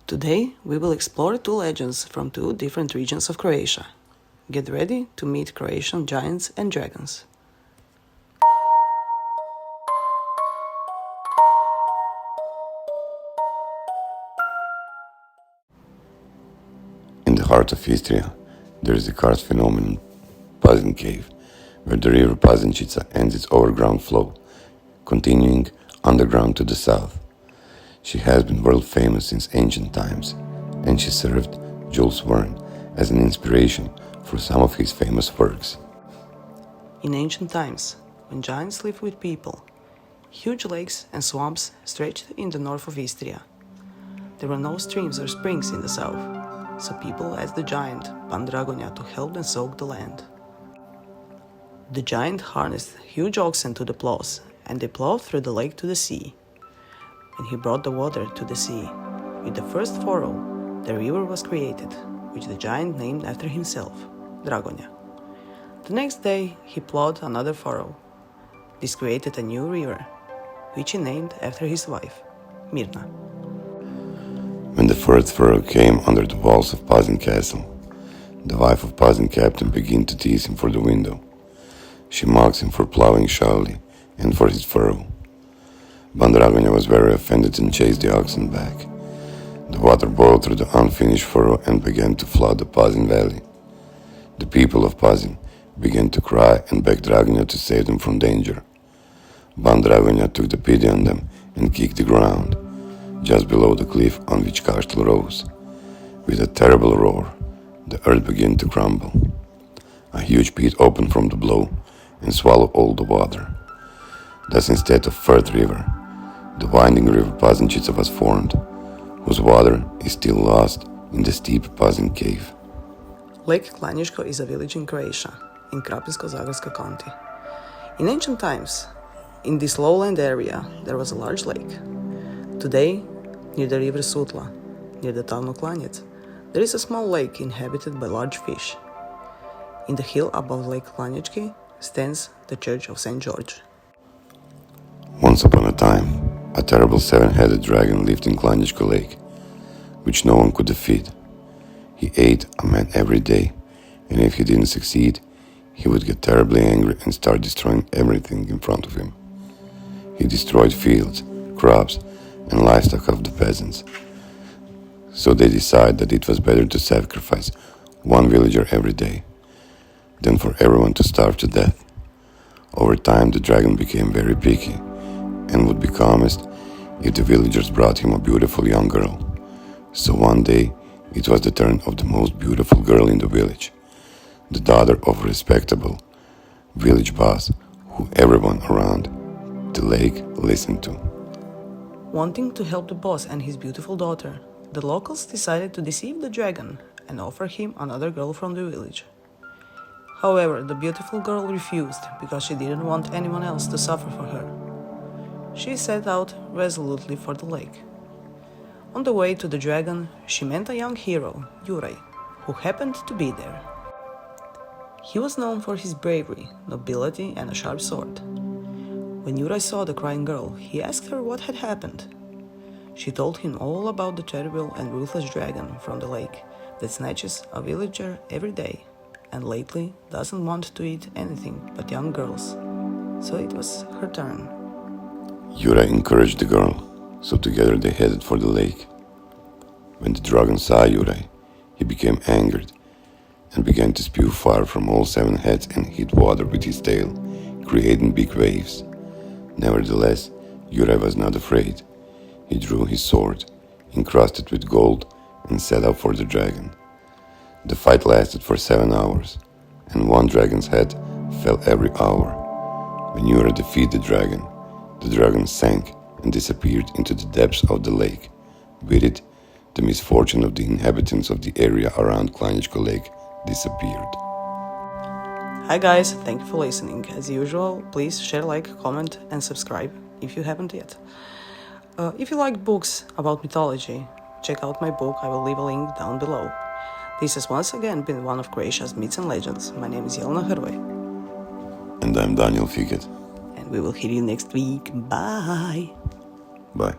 Today we will explore two legends from two different regions of Croatia. Get ready to meet Croatian giants and dragons. In the heart of Istria, there is the karst phenomenon, Pazin cave, where the river Pazincica ends its overground flow, continuing underground to the south. She has been world famous since ancient times, and she served Jules Verne as an inspiration for some of his famous works. In ancient times, when giants lived with people, huge lakes and swamps stretched in the north of Istria. There were no streams or springs in the south, so people asked the giant Pan Dragonja to help them soak the land. The giant harnessed huge oxen to the plows, and they plowed through the lake to the sea. When he brought the water to the sea, with the first furrow, the river was created, which the giant named after himself, Dragonja. The next day, he plowed another furrow. This created a new river, which he named after his wife, Mirna. When the first furrow came under the walls of Pazin castle, the wife of Pazin captain began to tease him for the window. She mocked him for plowing shyly and for his furrow. Pan Dragonja was very offended and chased the oxen back. The water boiled through the unfinished furrow and began to flood the Pazin valley. The people of Pazin began to cry and beg Dragonja to save them from danger. Pan Dragonja took the pity on them and kicked the ground, just below the cliff on which castle rose. With a terrible roar, the earth began to crumble. A huge pit opened from the blow and swallowed all the water. Thus, instead of Firth River, the winding river Pazincica was formed, whose water is still lost in the steep Pazin cave. Lake Klanjec is a village in Croatia, in Krapinsko-Zagorska county. In ancient times, in this lowland area, there was a large lake. Today, near the river Sutla, near the town of Klanjec, there is a small lake inhabited by large fish. In the hill above Lake Klanjec stands the church of St. George. Once upon a time, a terrible seven-headed dragon lived in Klanjec Lake, which no one could defeat. He ate a man every day, and if he didn't succeed, he would get terribly angry and start destroying everything in front of him. He destroyed fields, crops, and livestock of the peasants. So they decided that it was better to sacrifice one villager every day than for everyone to starve to death. Over time, the dragon became very picky and would be calmest if the villagers brought him a beautiful young girl. So one day, it was the turn of the most beautiful girl in the village, the daughter of a respectable village boss who everyone around the lake listened to. Wanting to help the boss and his beautiful daughter, the locals decided to deceive the dragon and offer him another girl from the village. However, the beautiful girl refused because she didn't want anyone else to suffer for her. She set out resolutely for the lake. On the way to the dragon, she met a young hero, Hrvoj, who happened to be there. He was known for his bravery, nobility, and a sharp sword. When Hrvoj saw the crying girl, he asked her what had happened. She told him all about the terrible and ruthless dragon from the lake that snatches a villager every day and lately doesn't want to eat anything but young girls. So it was her turn. Hrvoj encouraged the girl, so together they headed for the lake. When the dragon saw Hrvoj, he became angered and began to spew fire from all seven heads and hit water with his tail, creating big waves. Nevertheless, Hrvoj was not afraid. He drew his sword, encrusted with gold, and set out for the dragon. The fight lasted for 7 hours, and one dragon's head fell every hour. When Hrvoj defeated the dragon sank and disappeared into the depths of the lake. With it, the misfortune of the inhabitants of the area around Klanjec Lake disappeared. Hi guys, thank you for listening. As usual, please share, like, comment, and subscribe if you haven't yet. If you like books about mythology, check out my book. I will leave a link down below. This has once again been one of Croatia's myths and legends. My name is Jelena Hrvoj. And I'm Danijel Fiket. And we will hear you next week. Bye! Bye.